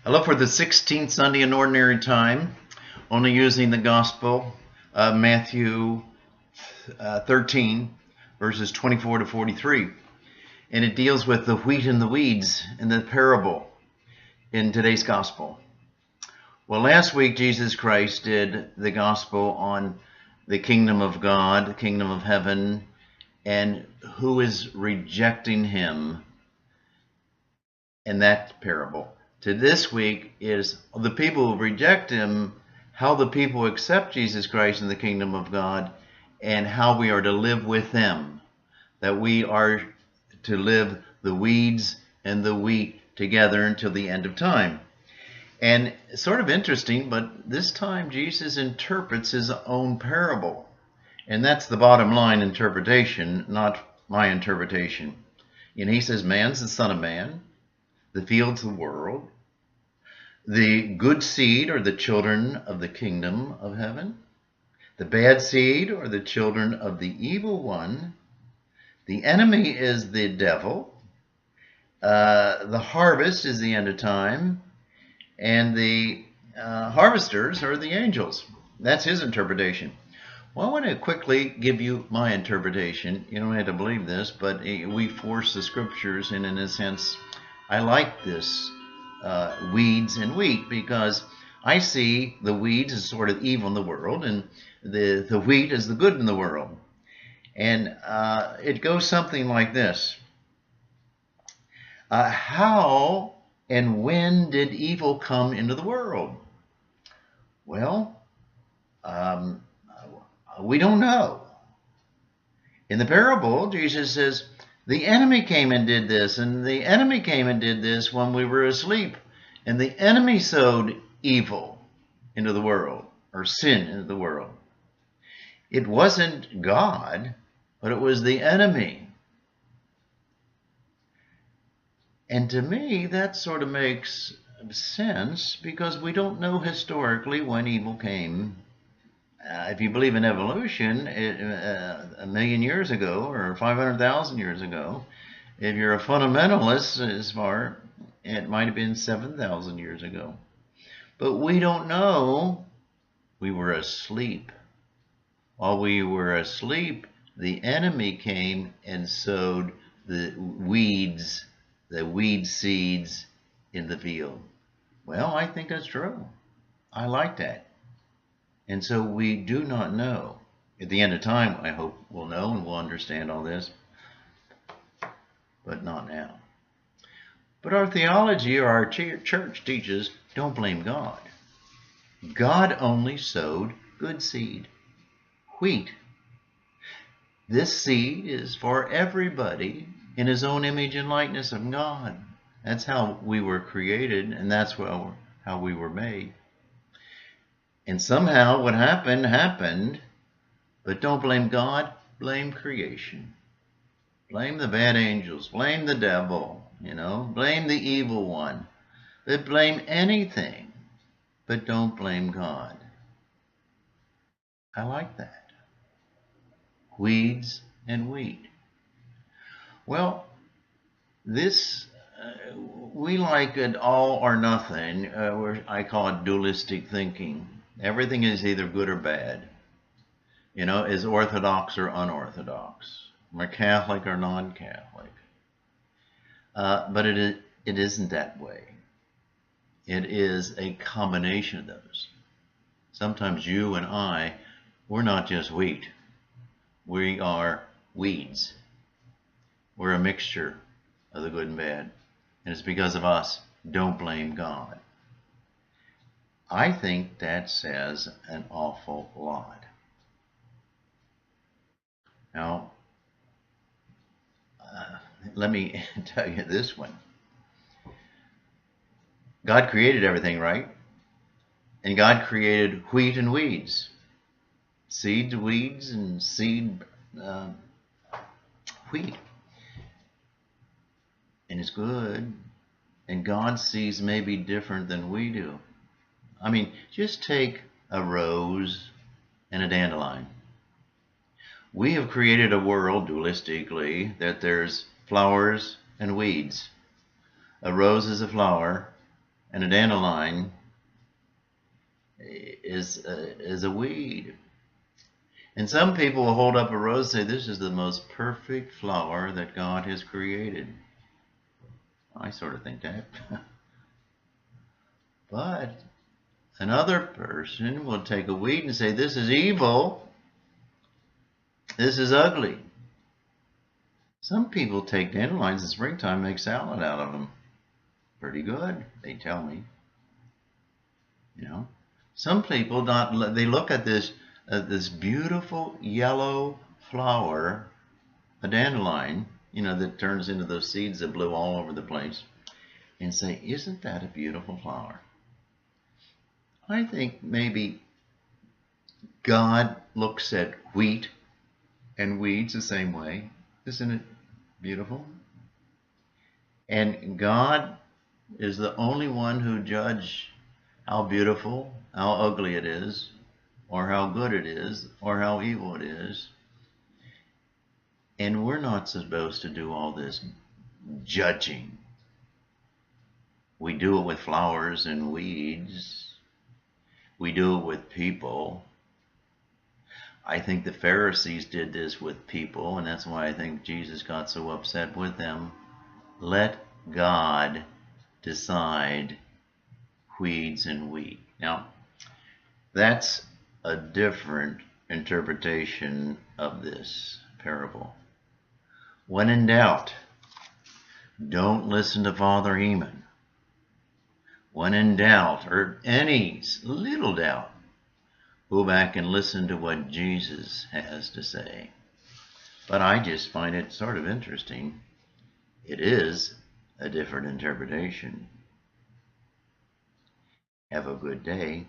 I look for the 16th Sunday in Ordinary Time, only using the Gospel of Matthew 13, verses 24 to 43. And it deals with the wheat and the weeds in the parable in today's Gospel. Well, last week Jesus Christ did the Gospel on the kingdom of God, the kingdom of heaven, and who is rejecting him in that parable. To this week is the people who reject him, how the people accept Jesus Christ in the kingdom of God, and how we are to live with them. That we are to live the weeds and the wheat together until the end of time. And it's sort of interesting, but this time Jesus interprets his own parable. And that's the bottom line interpretation, not my interpretation. And he says, man's the son of man, the field's the world, the good seed are the children of the kingdom of heaven, the bad seed are the children of the evil one, the enemy is the devil, the harvest is the end of time, and the harvesters are the angels. That's his interpretation. Well, I want to quickly give you my interpretation. You don't have to believe this, but we force the scriptures, and in a sense, I like this weeds and wheat, because I see the weeds as sort of evil in the world, and the wheat is the good in the world. And it goes something like this. How and when did evil come into the world? Well, we don't know. In the parable, Jesus says, the enemy came and did this, and the enemy came and did this when we were asleep. And the enemy sowed evil into the world, or sin into the world. It wasn't God, but it was the enemy. And to me, that sort of makes sense, because we don't know historically when evil came. If you believe in evolution, a million years ago or 500,000 years ago, if you're a fundamentalist, as far, it might have been 7,000 years ago. But we don't know. We were asleep. While we were asleep, the enemy came and sowed the weeds, the weed seeds in the field. Well, I think that's true. I like that. And so we do not know. At the end of time, I hope we'll know and we'll understand all this, but not now. But our theology or our church teaches, don't blame God. God only sowed good seed, wheat. This seed is for everybody in his own image and likeness of God. That's how we were created, and that's how we were made. And somehow what happened, happened. But don't blame God, blame creation. Blame the bad angels, blame the devil, blame the evil one. But blame anything, but don't blame God. I like that. Weeds and wheat. Well, this, we like it all or nothing. I call it dualistic thinking. Everything is either good or bad. Is orthodox or unorthodox. We're Catholic or non-Catholic. But it isn't that way. It is a combination of those. Sometimes you and I, we're not just wheat. We are weeds. We're a mixture of the good and bad. And it's because of us. Don't blame God. I think that says an awful lot. Now, let me tell you this one. God created everything, right? And God created wheat and weeds. Seed weeds and seed wheat. And it's good. And God sees maybe different than we do. I mean, just take a rose and a dandelion. We have created a world, dualistically, that there's flowers and weeds. A rose is a flower, And a dandelion is a weed. And some people will hold up a rose and say, this is the most perfect flower that God has created. I sort of think that. But another person will take a weed and say, this is evil. This is ugly. Some people take dandelions in springtime and make salad out of them. Pretty good, they tell me. You know, some people they look at this beautiful yellow flower, a dandelion, that turns into those seeds that blow all over the place, and say, isn't that a beautiful flower? I think maybe God looks at wheat and weeds the same way. Isn't it beautiful? And God is the only one who judges how beautiful, how ugly it is, or how good it is, or how evil it is. And we're not supposed to do all this judging. We do it with flowers and weeds. We do it with people. I think the Pharisees did this with people, and that's why I think Jesus got so upset with them. Let God decide weeds and wheat. Now, that's a different interpretation of this parable. When in doubt, don't listen to Father Hehman. When in doubt, or any little doubt, go back and listen to what Jesus has to say. But I just find it sort of interesting. It is a different interpretation. Have a good day.